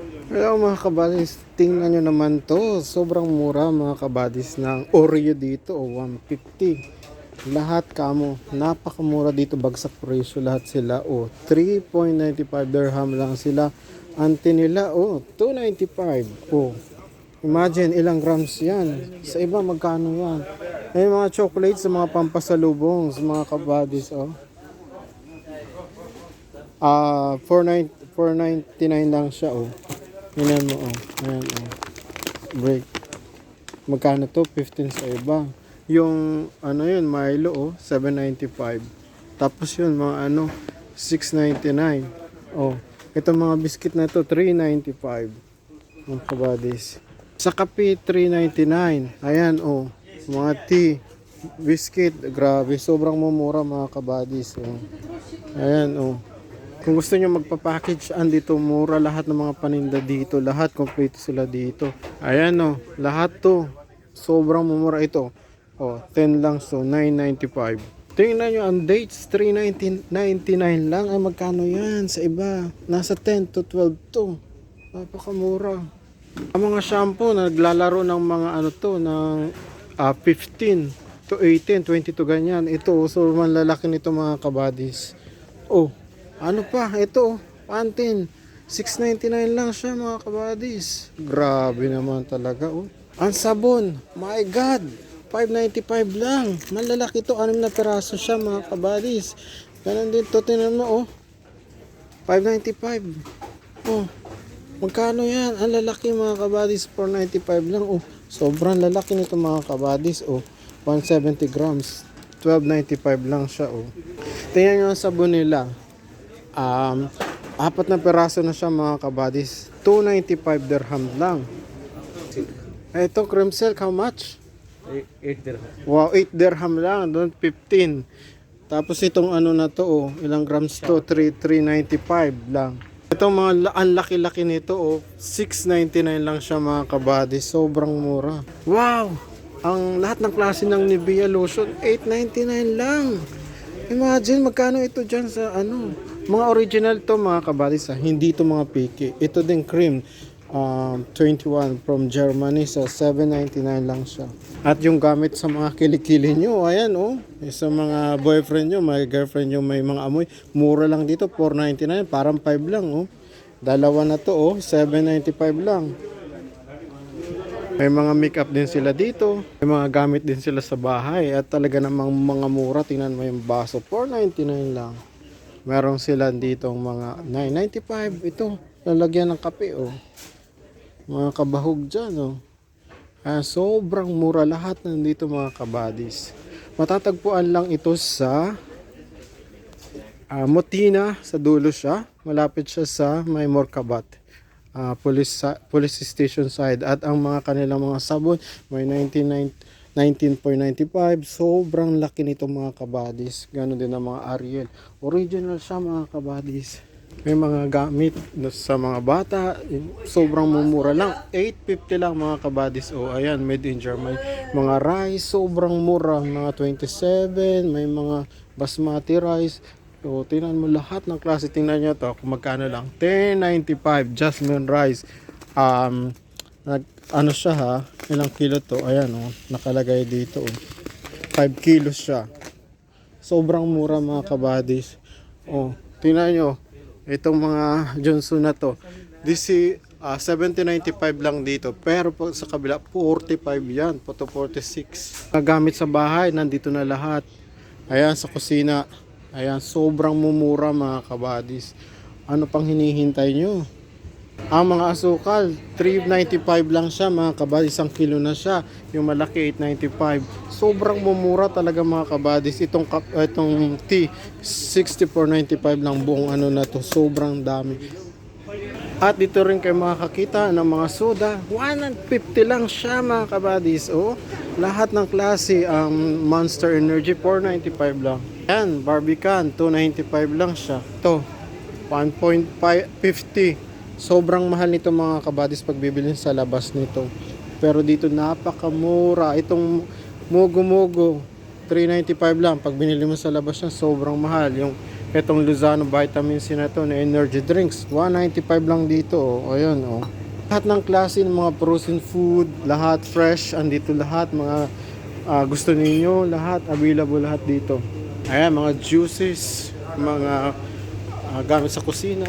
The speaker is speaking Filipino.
Hello mga kabadis, tingnan nyo naman to. Sobrang mura mga kabadis ng Oreo dito, 150. Lahat kamo, napakamura dito, bagsak presyo lahat sila. 3.95 dirham lang sila. Ante nila, 2.95. Imagine ilang grams yan. Sa iba magkano yan. May mga chocolates sa mga pampasalubong sa mga kabadis. 4.99 lang siya. Tingnan mo, ayan, break. Magkano to? 15 sa iba. Yung, yun, Milo, 7.95. Tapos yun, mga 6.99. Itong mga biscuit na to, 3.95. Mga kabadis. Sa kape, 3.99. Ayan, mga tea, biscuit, grabe, sobrang mumura mga kabadis. Ayan, kung gusto nyo magpa-package, andito mura lahat ng mga paninda dito. Lahat, complete sila dito. Ayan lahat to. Sobrang mumura ito. 10 lang, so 9.95. Tingnan nyo ang dates, 3.99 lang. Ay magkano yan sa iba? Nasa 10 to 12 to. Napakamura. Ang mga shampoo, naglalaro ng mga ng 15 to 18, 22 ganyan. Ito, so manlalaki nito mga kabadis. Ano pa? Ito, Pantene. 6.99 lang siya mga kabadis. Grabe naman talaga. Ang sabon, my God, 5.95 lang. Malalaki ito, 6 na peraso siya mga kabadis. Ganun din to, tinan mo 5.95. Magkano yan? Ang lalaki mga kabadis, 4.95 lang. Sobrang lalaki nito mga kabadis. 170 grams. 12.95 lang siya. Tingnan nyo ang sabon nila. 4 na peraso na siya mga kabadis. 2.95 dirham lang. Ito cream silk, how much? 8 dirham. Wow, 8 dirham lang. Doon 15. Tapos itong na to, ilang grams to? 3.95 lang. Itong mga ang laki-laki nito 6.99 lang siya mga kabadis. Sobrang mura. Wow! Ang lahat ng klase ng Nivea lotion 8.99 lang. Imagine magkano ito dyan sa mga original to mga kabadis, hindi to mga piki. Ito din cream 21 from Germany, sa 7.99 lang siya. At yung gamit sa mga kilikili nyo, ayan sa mga boyfriend nyo, may girlfriend nyo, may mga amoy, mura lang dito, 4.99, parang 5 lang Dalawa na to 7.95 lang. May mga makeup din sila dito. May mga gamit din sila sa bahay. At talaga namang mga mura. Tingnan mo yung baso. 4.99 lang. Meron sila dito mga 9.95. Ito. Lalagyan ng kape Mga kabahog dyan sobrang mura lahat nandito mga kabadis. Matatagpuan lang ito sa Motina. Sa dulo siya. Malapit siya sa May Morkabat. Police station side. At ang mga kanilang mga sabon may 19.95. Sobrang laki nito mga kabadis. Ganon din ang mga Ariel. Original siya mga kabadis. May mga gamit sa mga bata. Sobrang mumura lang. 8.50 lang mga kabadis. Ayan, made in Germany. Mga rice, sobrang mura. Mga 27. May mga basmati rice. Tingnan mo lahat ng klase. Tingnan nyo to kung magkano lang. 10.95 jasmine rice. Siya ilang kilo to. Ayan nakalagay dito 5 kilos siya. Sobrang mura mga kabadis. Tingnan nyo itong mga Johnson na to. This is 70.95 lang dito. Pero sa kabila 45 yan. 46. Gamit sa bahay nandito na lahat. Ayan sa kusina. Ayan, sobrang mumura mga kabadis. Ano pang hinihintay nyo? Ang mga asukal, 3.95 lang siya mga kabadis. 1 kilo na siya. Yung malaki, 8.95. Sobrang mumura talaga mga kabadis. Itong tea, 64.95 lang buong na to. Sobrang dami. At dito rin kayo makakakita ng mga soda. 150 lang siya mga kabadis. Lahat ng klase. Monster Energy, 4.95 lang. Yan, Barbican, 2.95 lang siya. Ito, 1.50. Sobrang mahal nito mga kabadis pag bibilin sa labas nito. Pero dito napakamura. Itong Mogo Mogo, 3.95 lang. Pag binili mo sa labas niya, sobrang mahal. Yung Itong Luzano Vitamin C na to na energy drinks, 195 lang dito. Oh. Ayun, oh. Lahat ng klase ng mga frozen food, lahat fresh, andito lahat. Mga gusto ninyo, lahat, available lahat dito. Ayan, mga juices, mga gamit sa kusina.